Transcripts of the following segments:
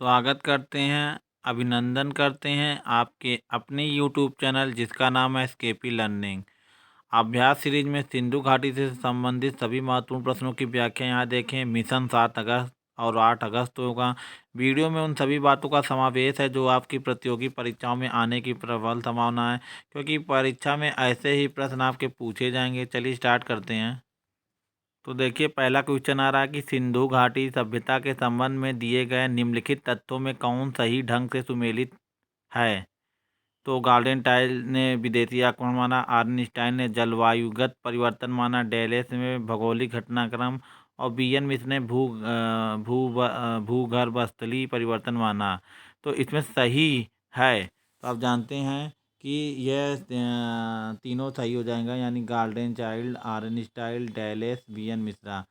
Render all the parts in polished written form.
स्वागत करते हैं, अभिनंदन करते हैं आपके अपने यूट्यूब चैनल जिसका नाम है एसकेपी लर्निंग। अभ्यास सीरीज में सिंधु घाटी से संबंधित सभी महत्वपूर्ण प्रश्नों की व्याख्या यहाँ देखें। मिशन 7 अगस्त और 8 अगस्त होगा। वीडियो में उन सभी बातों का समावेश है जो आपकी प्रतियोगी परीक्षाओं में आने की प्रबल संभावना है, क्योंकि परीक्षा में ऐसे ही प्रश्न आपके पूछे जाएंगे। चलिए स्टार्ट करते हैं। तो देखिए, पहला क्वेश्चन आ रहा है कि सिंधु घाटी सभ्यता के संबंध में दिए गए निम्नलिखित तथ्यों में कौन सही ढंग से सुमेलित है। तो गार्डन टाइल ने विदेशी आक्रमण माना, आर्नस्टाइन ने जलवायुगत परिवर्तन माना, डेलेस में भौगोलिक घटनाक्रम और बीएन मिश्र ने भूगर्भस्थलीय परिवर्तन माना। तो इसमें सही है, तो आप जानते हैं कि यह तीनों सही हो जाएगा, यानी Gordon Childe, Arnstein, Dales, BN Mishra.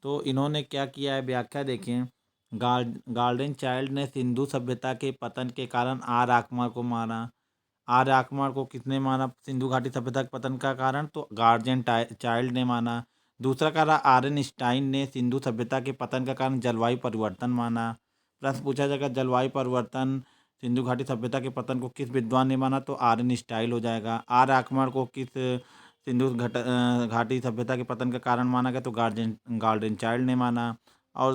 तो इन्होंने क्या किया है, व्याख्या देखें। गार्डन चाइल्ड ने सिंधु सभ्यता के पतन के कारण आर्य आक्रमण को माना। आर्य आक्रमण को किसने माना सिंधु घाटी सभ्यता के पतन का कारण? तो गार्जियन चाइल्ड ने माना। दूसरा कारण आर्नस्टाइन ने सिंधु सभ्यता के पतन का कारण जलवायु परिवर्तन माना। प्रश्न पूछा जाएगा, जलवायु परिवर्तन सिंधु घाटी सभ्यता के पतन को किस विद्वान ने माना? तो आर्नस्टाइन हो जाएगा। आर्य आक्रमण को किस घाटी सभ्यता के पतन का कारण माना गया? तो गार्डन चाइल्ड ने माना। और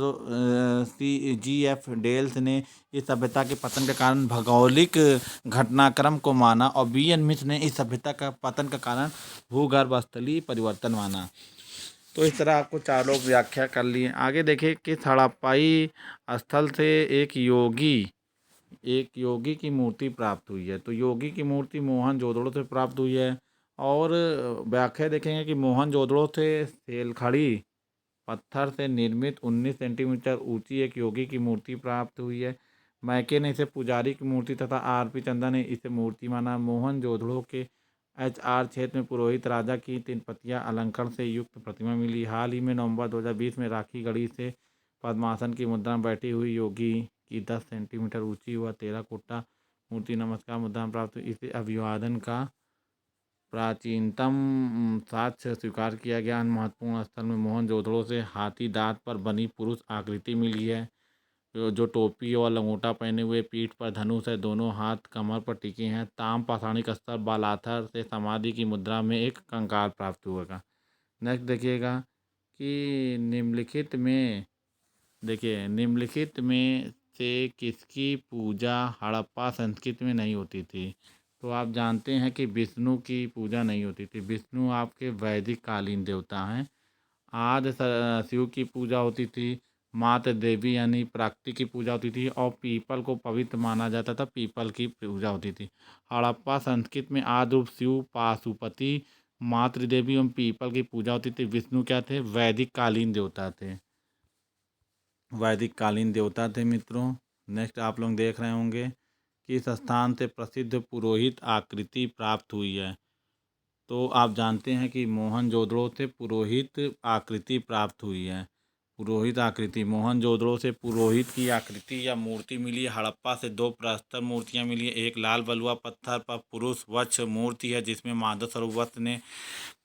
CGF डेल्स ने इस सभ्यता के पतन के कारण भौगोलिक घटनाक्रम को माना, और बीएन मिश्र ने इस सभ्यता का पतन का कारण भूगर्भस्थलीय परिवर्तन माना। तो इस तरह आपको चारों व्याख्या कर लिए। आगे देखिए कि हड़प्पाई स्थल से एक योगी की मूर्ति प्राप्त हुई है। तो योगी की मूर्ति मोहनजोदड़ो से प्राप्त हुई है। और व्याख्या देखेंगे कि मोहनजोदड़ो से सेलखड़ी पत्थर से निर्मित 19 सेंटीमीटर ऊंची एक योगी की मूर्ति प्राप्त हुई है। मैके ने इसे पुजारी की मूर्ति तथा आरपी चंदा ने इसे मूर्ति माना। मोहनजोदड़ो के HR क्षेत्र में पुरोहित राजा की 3 पतिया अलंकरण से युक्त प्रतिमा मिली। हाल ही में नवंबर 2020 में राखी गढ़ी से पद्मासन की मुद्रा में बैठी हुई योगी की 10 सेंटीमीटर ऊंची व टेराकोटा मूर्ति नमस्कार मुद्रा में प्राप्त हुई। इसे अभिवादन का प्राचीनतम साक्ष्य स्वीकार किया गया। महत्वपूर्ण स्थल में मोहनजोदड़ो से हाथी दांत पर बनी पुरुष आकृति मिली है, जो टोपी और लंगोटा पहने हुए, पीठ पर धनुष है, दोनों हाथ कमर पर टिके हैं। ताम पाषाणिक स्तर बालाथर से समाधि की मुद्रा में एक कंकाल प्राप्त हुआ। नेक्स्ट देखिएगा कि निम्नलिखित में से किसकी पूजा हड़प्पा संस्कृति में नहीं होती थी? तो आप जानते हैं कि विष्णु की पूजा नहीं होती थी। विष्णु आपके वैदिक कालीन देवता हैं। आदि शिव की पूजा होती थी। मातृ देवी यानी प्रकृति की पूजा होती थी, और पीपल को पवित्र माना जाता था, पीपल की पूजा होती थी। हड़प्पा संस्कृति में आदि रूप शिव, पाशुपति, मातृ देवी एवं पीपल की पूजा होती थी। विष्णु क्या थे? वैदिक कालीन देवता थे। मित्रों। नेक्स्ट आप लोग देख रहे होंगे कि इस स्थान से प्रसिद्ध पुरोहित आकृति प्राप्त हुई है। तो आप जानते हैं कि मोहनजोदड़ो से पुरोहित आकृति प्राप्त हुई है। मोहनजोदड़ो से पुरोहित की आकृति या मूर्ति मिली। हड़प्पा से 2 प्रस्तर मूर्तियां मिली। एक लाल बलुआ पत्थर पर पुरुष वक्ष मूर्ति है, जिसमें माधव स्वरूप वस्त्र ने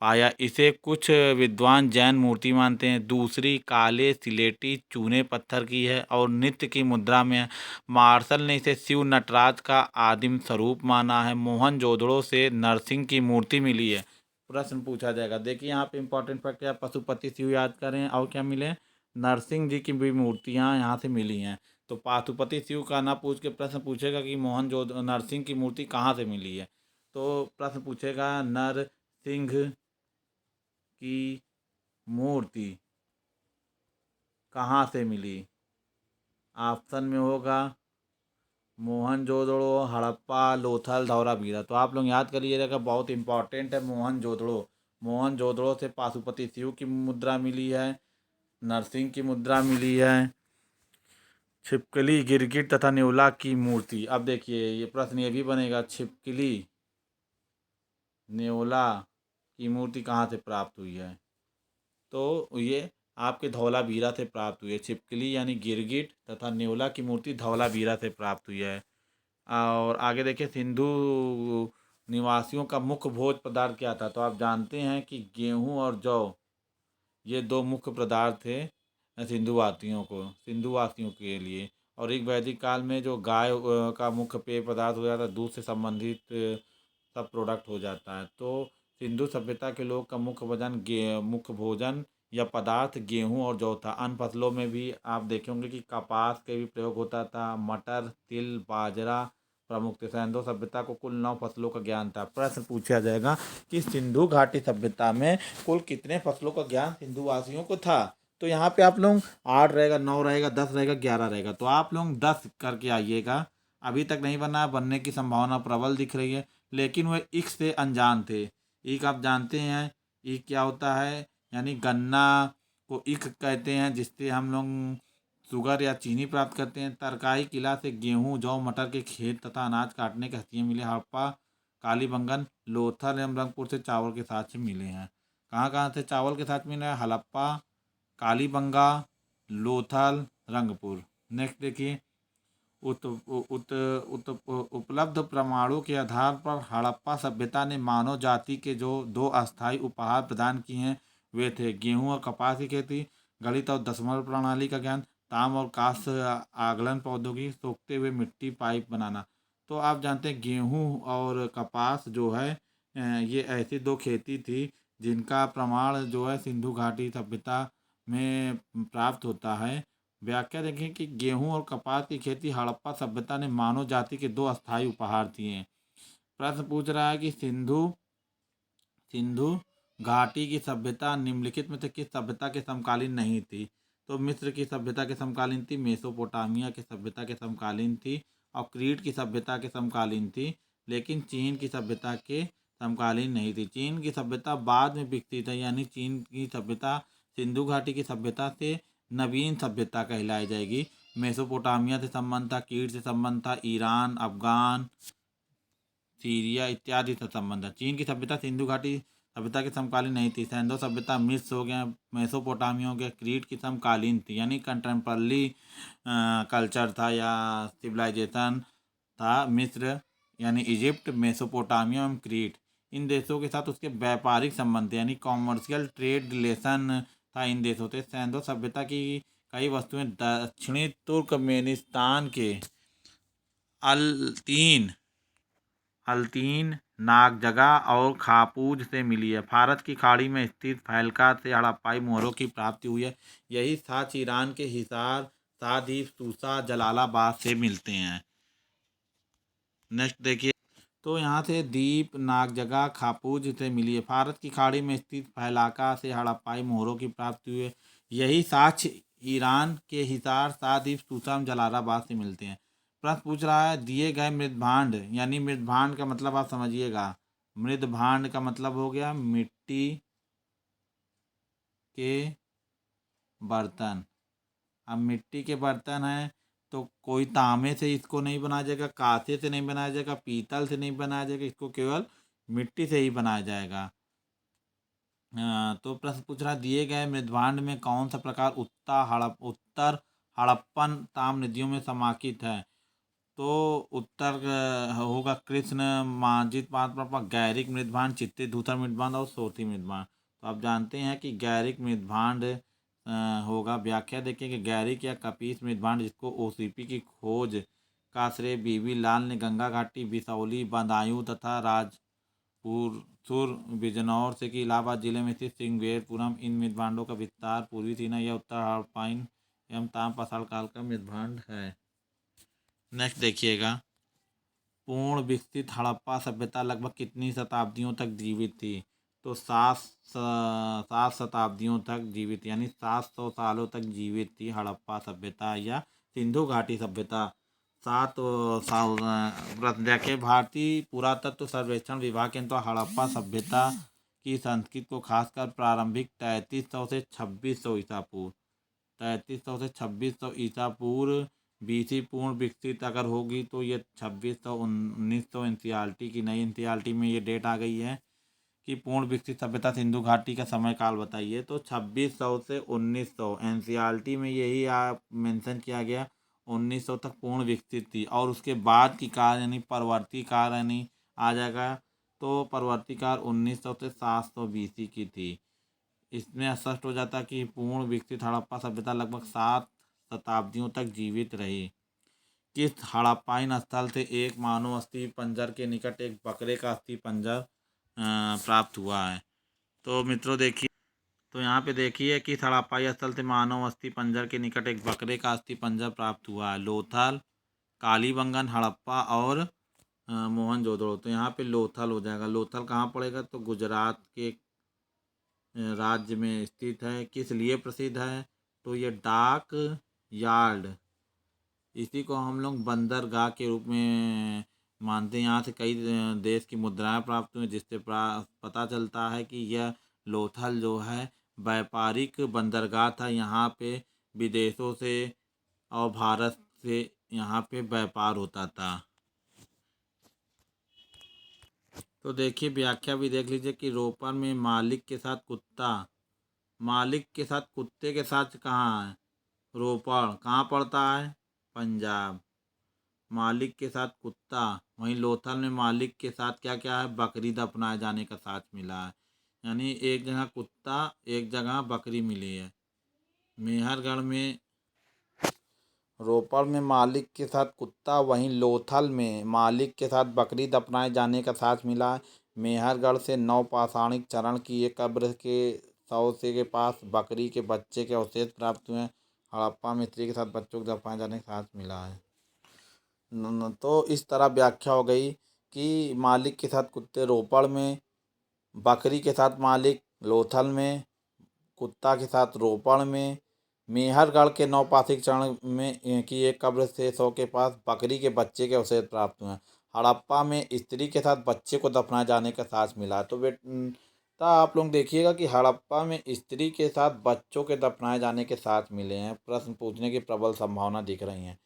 पाया। इसे कुछ विद्वान जैन मूर्ति मानते हैं। दूसरी काले सिलेटी चूने पत्थर की है और नित्य की मुद्रा में है। मार्शल ने इसे शिव नटराज का आदिम स्वरूप माना है। मोहनजोदड़ो से नरसिंह की मूर्ति मिली है। प्रश्न पूछा जाएगा। देखिए यहाँ पे इंपॉर्टेंट फैक्ट है, पशुपति शिव याद करें और क्या मिले? नरसिंह जी की भी मूर्तियाँ यहाँ से मिली हैं। तो पाशुपति शिव का ना पूछ के प्रश्न पूछेगा कि नरसिंह की मूर्ति कहाँ से मिली है। तो प्रश्न पूछेगा नरसिंह की मूर्ति कहाँ से मिली? ऑप्शन में होगा मोहनजोदड़ो, हड़प्पा, लोथल, धौलावीरा। तो आप लोग याद कर लीजिएगा, बहुत इंपॉर्टेंट है मोहनजोदड़ो से पाशुपति शिव की मुद्रा मिली है, नरसिंह की मुद्रा मिली है, छिपकली, गिरगिट तथा नेवला की मूर्ति। अब देखिए ये प्रश्न ये भी बनेगा, छिपकली, नेवला की मूर्ति कहाँ से प्राप्त हुई है? तो ये आपके धौलावीरा से प्राप्त हुई है। छिपकली यानी गिरगिट तथा नेवला की मूर्ति धौलावीरा से प्राप्त हुई है। और आगे देखिए, सिंधु निवासियों का मुख्य भोज पदार्थ क्या था? तो आप जानते हैं कि गेहूं और जौ, ये 2 मुख्य पदार्थ थे सिंधुवासियों के लिए। और ऋग वैदिक काल में जो गाय का मुख्य पेय पदार्थ हो जाता है, दूध से संबंधित सब प्रोडक्ट हो जाता है। तो सिंधु सभ्यता के लोग का मुख्य भोजन या पदार्थ गेहूँ और जौ था। अन्य फसलों में भी आप देखे होंगे कि कपास के भी प्रयोग होता था, मटर, तिल, बाजरा प्रमुख थे। सिंधु सभ्यता को कुल 9 फसलों का ज्ञान था। प्रश्न पूछा जाएगा कि सिंधु घाटी सभ्यता में कुल कितने फसलों का ज्ञान सिंधु वासियों को था। तो यहाँ पे आप लोग 8 रहेगा, 9 रहेगा, 10 रहेगा, 11 रहेगा। तो आप लोग 10 करके आइएगा। अभी तक नहीं बना, बनने की संभावना प्रबल दिख रही है। लेकिन वह ईख से अनजान थे। ईख आप जानते हैं, ईख क्या होता है, यानी गन्ना को ईख कहते हैं, जिससे हम लोग शुगर या चीनी प्राप्त करते हैं। तरकाई किला से गेहूं, जौ, मटर के खेत तथा अनाज काटने के हथियार मिले। हड़प्पा, कालीबंगन, लोथल एवं रंगपुर से चावल के साथ मिले हैं। कहाँ कहाँ से चावल के साथ मिले हैं? हड़प्पा, कालीबंगा, लोथल, रंगपुर। नेक्स्ट देखिए, उत, उत, उत, उपलब्ध प्रमाणों के आधार पर हड़प्पा सभ्यता ने मानव जाति के जो 2 अस्थायी उपहार प्रदान किए हैं वे थे गेहूं और कपास की खेती, गणित और दशमलव प्रणाली का ज्ञान, ताम और कांस्य आगलन प्रौद्योगिकी, सोखते हुए मिट्टी पाइप बनाना। तो आप जानते हैं गेहूं और कपास जो है ये ऐसी 2 खेती थी जिनका प्रमाण जो है सिंधु घाटी सभ्यता में प्राप्त होता है। व्याख्या देखें कि गेहूं और कपास की खेती हड़प्पा सभ्यता ने मानव जाति के 2 अस्थायी उपहार दिए हैं। प्रश्न पूछ रहा है कि सिंधु सिंधु घाटी की सभ्यता निम्नलिखित में से किस सभ्यता के समकालीन नहीं थी? तो मिस्र की सभ्यता के समकालीन थी, मेसोपोटामिया की सभ्यता के समकालीन थी और क्रीट की सभ्यता के समकालीन थी। लेकिन चीन की सभ्यता के समकालीन नहीं थी। चीन की सभ्यता बाद में विकसित है, यानी चीन की सभ्यता सिंधु घाटी की सभ्यता से नवीन सभ्यता कहलाई जाएगी। मेसोपोटामिया से संबंध था, क्रीट से संबंध था, ईरान, अफगान, सीरिया इत्यादि से संबंध है। चीन की सभ्यता सिंधु घाटी सभ्यता के समकालीन नहीं थी। सिंधु सभ्यता मिस्र हो गया, मेसोपोटामिया हो गया, क्रीट की समकालीन थी, यानी कंटेम्पररी कल्चर था या सिविलाइजेशन था। मिस्र यानी इजिप्ट, मेसोपोटामिया एवं क्रीट, इन देशों के साथ उसके व्यापारिक संबंध थे, यानी कॉमर्शियल ट्रेड रिलेशन था इन देशों से। सिंधु सभ्यता की कई वस्तुएं दक्षिणी तुर्कमेनिस्तान के अल्तीन अल्तीन, नागजगा और खापूज से मिली है। फारस की खाड़ी में स्थित फैलका से हड़प्पाई मोहरों की प्राप्ति हुई है। यही साक्ष्य ईरान के हिसार, सादीप, सूसा, जलालाबाद से मिलते हैं। नेक्स्ट देखिए, तो यहाँ से दीप, नागजगा, खापूज से मिली है। फारस की खाड़ी में स्थित फैलाका से हड़प्पाई मोहरों की प्राप्ति हुई है। यही साक्ष्य ईरान के हिसार, सादीप, सूसा, जलालाबाद से मिलते हैं। प्रश्न पूछ रहा है दिए गए मृदभांड, यानी मृदभांड का मतलब आप समझिएगा। मृदभांड का मतलब हो गया मिट्टी के बर्तन। अब मिट्टी के बर्तन हैं तो कोई तांबे से इसको नहीं बनाया जाएगा, कांसे से नहीं बनाया जाएगा, पीतल से नहीं बनाया जाएगा, इसको केवल मिट्टी से ही बनाया जाएगा। तो प्रश्न पूछ रहा दिए गए मृदभांड में कौन सा प्रकार उत्तर हड़प्पन ताम्र नदियों में समाहित है? तो उत्तर होगा कृष्ण, मांझित पात्र, गैरिक मृदभांड, चित्ती धूसर मृदभांड और सोती मृदभांड। तो आप जानते हैं कि गैरिक मृदभांड होगा। व्याख्या देखिए कि गैरिक या कपीस मृदभांड, जिसको ओसीपी की खोज का श्रेय बीबी लाल ने गंगा घाटी, बिसौली, बदायूं तथा राजपुर सुर बिजनौर से कि इलाहाबाद जिले में स्थित सिंगवेरपुरम, इन मृदभांडों का विस्तार पूर्वी सीना या उत्तर हड़प्पाइन एवं ताम पाषाण काल का मृदभांड है। नेक्स्ट देखिएगा, पूर्ण विकसित हड़प्पा सभ्यता लगभग कितनी शताब्दियों तक जीवित थी? तो 7 शताब्दियों तक जीवित, यानी 700 सालों तक जीवित थी हड़प्पा सभ्यता या सिंधु घाटी सभ्यता। 7 साल देखिए, भारतीय पुरातत्व सर्वेक्षण विभाग के अनुसार हड़प्पा सभ्यता की संस्कृति को खासकर प्रारंभिक 3300 से 2600 ईसा पूर्व 3300 से 2600 ईसा पूर्व बीसी पूर्ण विकसित अगर होगी तो ये 2600 1900 एनसीईआरटी की नई एनसीईआरटी में ये डेट आ गई है कि पूर्ण विकसित सभ्यता सिंधु घाटी का समय काल बताइए। तो 2600 से 1900 एनसीईआरटी में यही आप मेंशन किया गया। 1900 तक पूर्ण विकसित थी और उसके बाद की काल यानी परवर्ती काल यानी आ जाएगा। तो परवर्ती काल 1900 से 700 बीसी की थी। इसमें स्पष्ट हो जाता कि पूर्ण विकसित हड़प्पा सभ्यता लगभग 7 शताब्दियों तक जीवित रही। किस हड़प्पाइन स्थल से एक मानव अस्थि पंजर के निकट एक बकरे का अस्थि पंजर प्राप्त हुआ है? तो मित्रों देखिए, तो यहाँ पे देखिए कि हड़प्पाई स्थल से मानव अस्थि पंजर के निकट एक बकरे का अस्थि पंजर प्राप्त हुआ है। लोथल, कालीबंगन, हड़प्पा और मोहनजोदड़ो। तो यहाँ पे लोथल हो जाएगा। लोथल कहाँ पड़ेगा? तो गुजरात के राज्य में स्थित है। किस लिए प्रसिद्ध है? तो ये डाक यार्ड, इसी को हम लोग बंदरगाह के रूप में मानते हैं। यहाँ से कई देश की मुद्राएं प्राप्त हुई, जिससे पता चलता है कि यह लोथल जो है व्यापारिक बंदरगाह था। यहाँ पे विदेशों से और भारत से यहाँ पे व्यापार होता था। तो देखिए व्याख्या भी देख लीजिए कि रोपण में मालिक के साथ कुत्ता, मालिक के साथ कुत्ते के साथ कहाँ है? रोपण कहाँ पड़ता है? पंजाब। मालिक के साथ कुत्ता, वहीं लोथल में मालिक के साथ क्या क्या है? बकरी दफनाए जाने का साथ मिला है। यानी एक जगह कुत्ता, एक जगह बकरी मिली है। मेहरगढ़ में, रोपड़ में मालिक के साथ कुत्ता, वहीं लोथल में मालिक के साथ बकरी दफनाए जाने का साथ मिला है। मेहरगढ़ से नवपाषाणिक चरण की एक कब्र के सौसे के पास बकरी के बच्चे के अवशेष प्राप्त हुए हैं। हड़प्पा में स्त्री के साथ बच्चों को दफनाए जाने का साथ मिला है। तो इस तरह व्याख्या हो गई कि मालिक के साथ कुत्ते रोपड़ में, बकरी के साथ मालिक लोथल में, कुत्ता के साथ रोपड़ में, मेहरगढ़ के नवपाषाणिक चरण में की एक कब्र से 100 के पास बकरी के बच्चे के अवशेष प्राप्त हुए हैं। हड़प्पा में स्त्री के साथ बच्चे को दफनाए जाने का साक्ष्य मिला। तो बेटा आप लोग देखिएगा कि हड़प्पा में स्त्री के साथ बच्चों के दफनाए जाने के साक्ष्य मिले हैं। प्रश्न पूछने की प्रबल संभावना दिख रही है।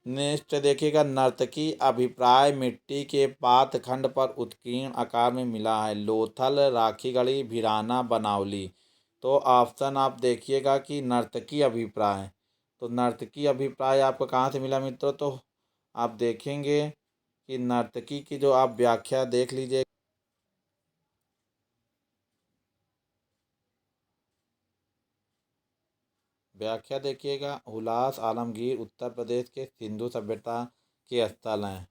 नेक्स्ट देखिएगा, नर्तकी अभिप्राय मिट्टी के पातखंड पर उत्कीर्ण आकार में मिला है। लोथल, राखीगढ़ी, भिराना, बनावली। तो ऑप्शन आप देखिएगा कि नर्तकी अभिप्राय, तो नर्तकी अभिप्राय आपको कहाँ से मिला मित्रों? तो आप देखेंगे कि नर्तकी की जो आप व्याख्या देख लीजिए, व्याख्या देखिएगा, हुलास आलमगीर उत्तर प्रदेश के सिंधु सभ्यता के स्थल हैं।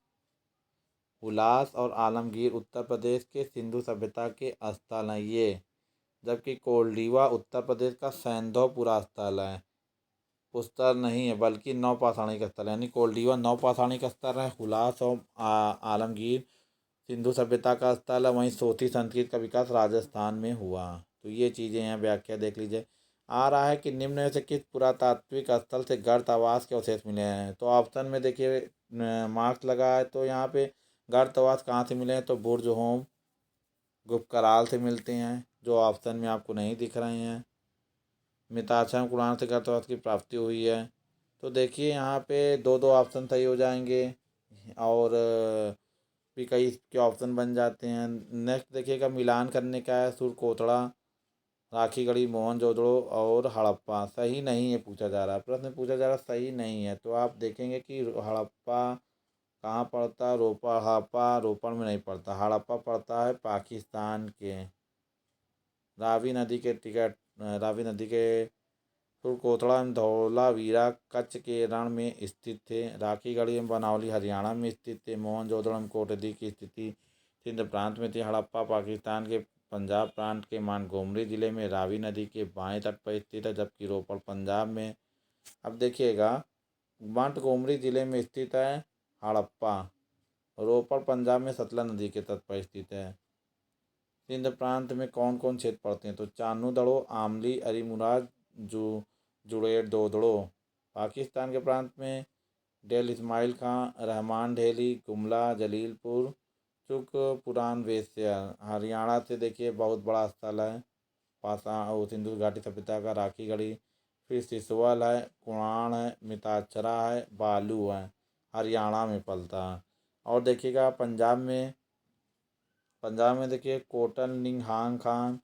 हुलास और आलमगीर उत्तर प्रदेश के सिंधु सभ्यता के स्थल हैं ये। जबकि कोल्डिवा उत्तर प्रदेश का सैंधवपुरा स्थल है। पुस्तर नहीं है बल्कि नवपाषाणिक स्थल है। यानी कोल्डिवा नवपाषाणिक स्थल है, हुलास और आलमगीर सिंधु सभ्यता का स्थल है। वहीं सोती संस्कृत का विकास राजस्थान में हुआ। तो ये चीज़ें हैं, व्याख्या देख लीजिए। आ रहा है कि निम्न में से किस पुरातात्विक स्थल से गर्त आवास के अवशेष मिले हैं? तो ऑप्शन में देखिए मार्क्स लगा है। तो यहाँ पे गर्त आवास कहाँ से मिले हैं? तो बुर्ज होम, गुप्त से मिलते हैं, जो ऑप्शन में आपको नहीं दिख रहे हैं। मिताक्षर कुरान से गर्त आवास की प्राप्ति हुई है। तो देखिए यहाँ पे दो दो ऑप्शन सही हो जाएंगे और भी कई के ऑप्शन बन जाते हैं। नेक्स्ट देखिएगा, मिलान करने का है सुरकोतड़ा, राखीगढ़ी, मोहनजोदड़ो और हड़प्पा। सही नहीं है पूछा जा रहा है, प्रश्न पूछा जा रहा है सही नहीं है। तो आप देखेंगे कि हड़प्पा कहाँ पड़ता है? हड़प्पा रोपड़ में नहीं पड़ता। हड़प्पा पड़ता है पाकिस्तान के रावी नदी के सुरकोतड़ा एवं धौलावीरा कच्छ के रण में स्थित थे। राखीगढ़ी एवं बनावली हरियाणा में स्थित थे। मोहनजोदड़ो एवं कोटद्दी की स्थिति सिंध प्रांत में थी। हड़प्पा पाकिस्तान के पंजाब प्रांत के मानगोमरी जिले में रावी नदी के बाएं तट पर स्थित है। जबकि रोपड़ पंजाब में, अब देखिएगा, मानगोमरी जिले में स्थित है हड़प्पा। रोपड़ पंजाब में सतलज नदी के तट पर स्थित है। सिंध प्रांत में कौन कौन क्षेत्र पड़ते हैं? तो चान्नू दड़ो, आमली, अरीमुराद, जू जुड़ेर दोदड़ो। पाकिस्तान के प्रांत में डेल इस्माइल खां, रहमान ढेली, गुमला, जलीलपुर, चुक, पुरान वेश्या। हरियाणा से देखिए बहुत बड़ा स्थल है पासा सिंधु घाटी सभ्यता का, राखीगढ़ी। फिर सिसवल है, कुणान है, मिताक्षरा है, बालू है, हरियाणा में पलता है। और देखिएगा पंजाब में देखिए कोटन, निंगहांग खान,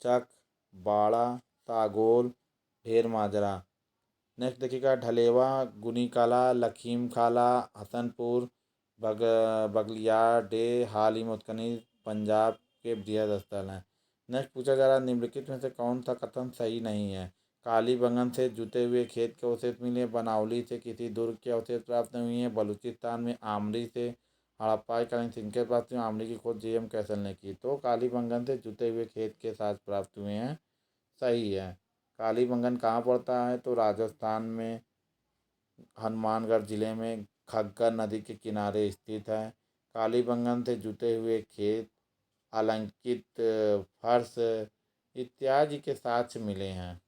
चक, बाड़ा, सागोल, ढेर माजरा। नेक्स्ट देखिएगा ढलेवा, गुनीकाला, लखीम खाला, हसनपुर, बग बगलियार डे, हाल ही मुतकनी पंजाब के बृहद स्थल हैं। नेक्स्ट पूछा जा रहा है निम्नलिखित में से कौन सा कथन सही नहीं है? कालीबंगन से जुते हुए खेत के अवशेष मिले। बनावली से किसी दुर्ग के अवशेष प्राप्त हुए हैं। बलूचिस्तान में आमली से हड़प्पा कालीन सिक्के प्राप्त हुए। आमली की खोज JM कैसल ने की। तो कालीबंगन से जुते हुए खेत के साथ प्राप्त हुए हैं, सही है। कालीबंगन कहाँ पड़ता है, तो राजस्थान में हनुमानगढ़ जिले में खग्गर नदी के किनारे स्थित है। कालीबंगन से जुते हुए खेत, अलंकृत फर्श इत्यादि के साक्ष्य मिले हैं।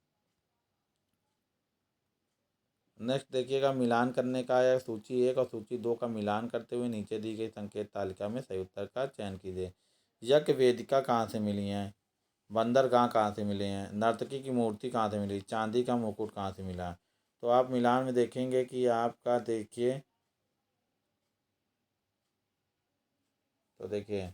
नेक्स्ट देखिएगा, मिलान करने का है। सूची 1 और सूची 2 का मिलान करते हुए नीचे दी गई संकेत तालिका में सही उत्तर का चयन कीजिए। यज्ञ वेदिका कहाँ से मिली हैं, बंदरगाह कहाँ से मिले हैं, नर्तकी की मूर्ति कहाँ से मिली, चांदी का मुकुट कहाँ से मिला। तो आप मिलान में देखेंगे कि आपका देखिए, तो देखिए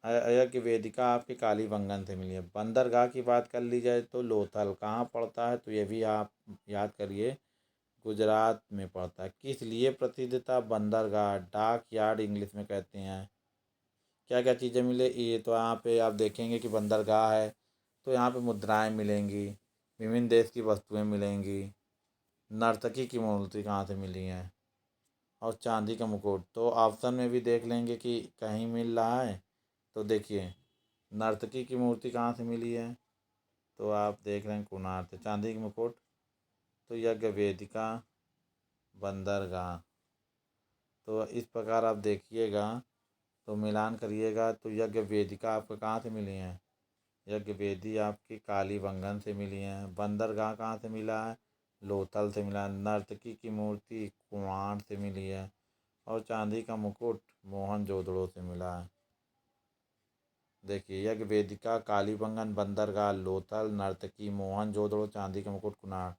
यज्ञ वेदिका आपके कालीबंगन से मिली है। बंदरगाह की बात कर ली जाए तो लोथल कहाँ पड़ता है, तो ये भी आप याद करिए, गुजरात में पड़ता है। किस लिए प्रसिद्ध था, बंदरगाह, डाक यार्ड इंग्लिश में कहते हैं। क्या क्या चीज़ें मिले, ये तो यहाँ पे आप देखेंगे कि बंदरगाह है तो यहाँ पे मुद्राएं मिलेंगी, विभिन्न देश की वस्तुएं मिलेंगी, नर्तकी की मूर्ति कहाँ से मिली है, और चांदी का मुकुट। तो ऑप्शन में भी देख लेंगे कि कहीं मिल रहा है। तो देखिए, नर्तकी की मूर्ति कहाँ से मिली है, तो आप देख रहे हैं कुणार से। चांदी की मुकुट तो यज्ञ वेदिका, बंदरगाह। तो इस प्रकार आप देखिएगा, तो मिलान करिएगा। तो यज्ञ वेदिका आपको कहाँ से मिली हैं, यज्ञ वेदी आपकी कालीबंगन से मिली हैं। बंदरगाह कहाँ से मिला है, लोथल से मिला है। नर्तकी की मूर्ति कुम्हार से मिली है, और चांदी का मुकुट मोहनजोदड़ो से मिला है। देखिए, यज्ञ वेदिका, कालीबंगन, बंदरगाह, लोथल, नर्तकी मोहनजोदड़ो, चांदी का मुकुट कुम्हार।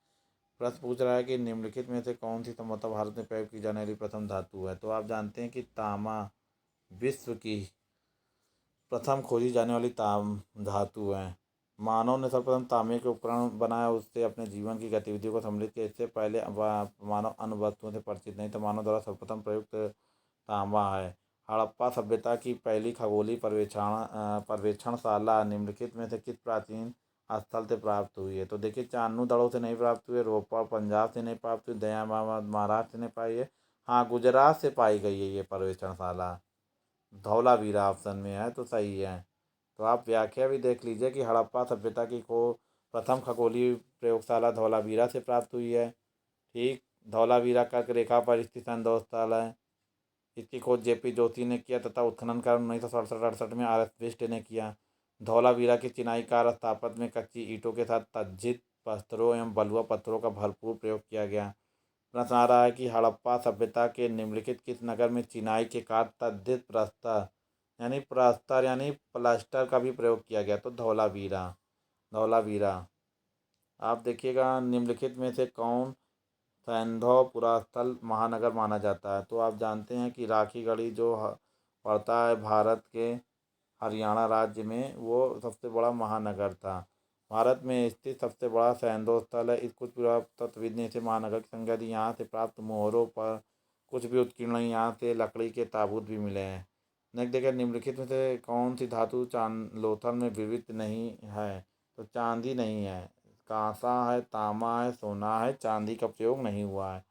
प्रश्न पूछ रहा है कि निम्नलिखित में से कौन सी संभवतः भारत में प्रयोग की जाने वाली प्रथम धातु है। तो आप जानते हैं कि तांबा विश्व की प्रथम खोजी जाने वाली धातु है। मानव ने सर्वप्रथम तांबे के उपकरण बनाया, उससे अपने जीवन की गतिविधियों को सम्मिलित किया। इससे पहले मानव अन्य वस्तुओं से परिचित नहीं था। मानव द्वारा सर्वप्रथम प्रयुक्त तांबा है। हड़प्पा सभ्यता की पहली खगोलीय पर्यवेक्षणशाला निम्नलिखित में से किस प्राचीन स्थल से प्राप्त हुई है। तो देखिए, चान्नू दड़ों से नहीं प्राप्त हुई है, रोपड़ पंजाब से नहीं प्राप्त हुई, दयामाबाद महाराष्ट्र से नहीं पाई है, हाँ गुजरात से पाई गई है ये पर्यवेक्षणशाला। धौलावीरा ऑप्शन में है तो सही है। तो आप व्याख्या भी देख लीजिए कि हड़प्पा सभ्यता की खो प्रथम खगोलीय प्रयोगशाला धौलावीरा से प्राप्त हुई है। ठीक, धौलावीरा कर्क रेखा पर स्थित संदो स्थल है। इसकी खोज JP जोशी ने किया तथा उत्खनन कार्य 1967-68 में RS बिष्ट ने किया। धौलावीरा की चिनाई कार्य स्थापत्य में कच्ची ईंटों के साथ तज्जित पत्थरों एवं बलुआ पत्थरों का भरपूर प्रयोग किया गया। प्रश्न आ रहा है कि हड़प्पा सभ्यता के निम्नलिखित किस नगर में चिनाई के कार्य तद्धित प्रस्तर यानी प्लास्टर का भी प्रयोग किया गया। तो धौलावीरा। धौलावीरा आप देखिएगा, निम्नलिखित में से कौन सैंधव पुरास्थल महानगर माना जाता है। तो आप जानते हैं कि राखी गढ़ी जो पड़ता है भारत के हरियाणा राज्य में, वो सबसे बड़ा महानगर था। भारत में स्थित सबसे बड़ा सैंधव स्थल है। इस कुछ पुरातत्वविद ने इसे महानगर की संज्ञा दी। यहाँ से प्राप्त मोहरों पर कुछ भी उत्कीर्ण नहीं, यहाँ से लकड़ी के ताबूत भी मिले हैं। नेक्स्ट देखिए, निम्नलिखित में से कौन सी धातु लोथल में विविध नहीं है। तो चांदी नहीं है, कांसा है, तांबा है, सोना है, चांदी का प्रयोग नहीं हुआ है।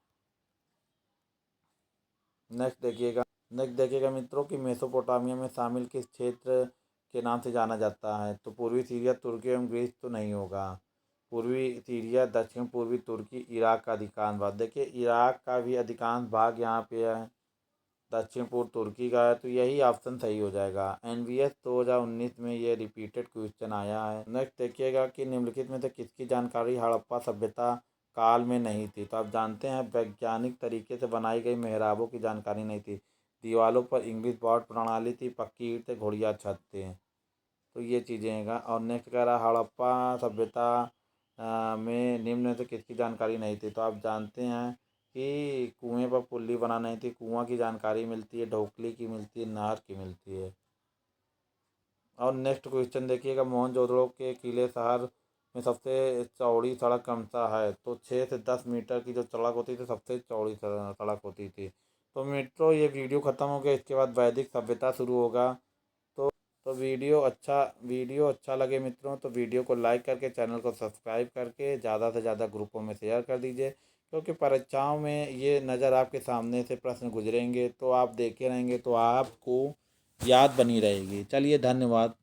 नेक्स्ट देखिएगा मित्रों कि मेसोपोटामिया में शामिल किस क्षेत्र के नाम से जाना जाता है। तो पूर्वी सीरिया, तुर्की एवं ग्रीस तो नहीं होगा। पूर्वी सीरिया, दक्षिण पूर्वी तुर्की, इराक का अधिकांश भाग। देखिए, इराक का भी अधिकांश भाग यहाँ पे है, दक्षिण पूर्व तुर्की का है। तो यही ऑप्शन सही हो जाएगा। NVS 2019 में ये रिपीटेड क्वेश्चन आया है। नेक्स्ट देखिएगा कि निम्नलिखित में से किसकी जानकारी हड़प्पा सभ्यता काल में नहीं थी। तो आप जानते हैं, वैज्ञानिक तरीके से बनाई गई मेहराबों की जानकारी नहीं थी। दीवारों पर इंग्लिश बोर्ड प्रणाली थी, पक्की ईंट थे, घुड़िया छत थे। तो ये चीज़ें हैं। और नेक्स्ट कह रहा हड़प्पा सभ्यता में निम्न में से किसकी जानकारी नहीं थी। तो आप जानते हैं कि कुएं पर पुल्ली बना नहीं थी। कुआं की जानकारी मिलती है, ढोकली की मिलती है, नहर की मिलती है। और नेक्स्ट क्वेश्चन देखिएगा, मोहनजोदड़ो के किले शहर में सबसे चौड़ी सड़क कौन सा है। तो 6 से 10 मीटर की जो सड़क होती थी, सबसे चौड़ी सड़क होती थी। तो मित्रों, ये वीडियो ख़त्म हो गया, इसके बाद वैदिक सभ्यता शुरू होगा। तो तो वीडियो अच्छा लगे मित्रों तो वीडियो को लाइक करके चैनल को सब्सक्राइब करके ज़्यादा से ज़्यादा ग्रुपों में शेयर कर दीजिए, क्योंकि परीक्षाओं में ये नज़र आपके सामने से प्रश्न गुजरेंगे तो आप देखे रहेंगे तो आपको याद बनी रहेगी। चलिए धन्यवाद।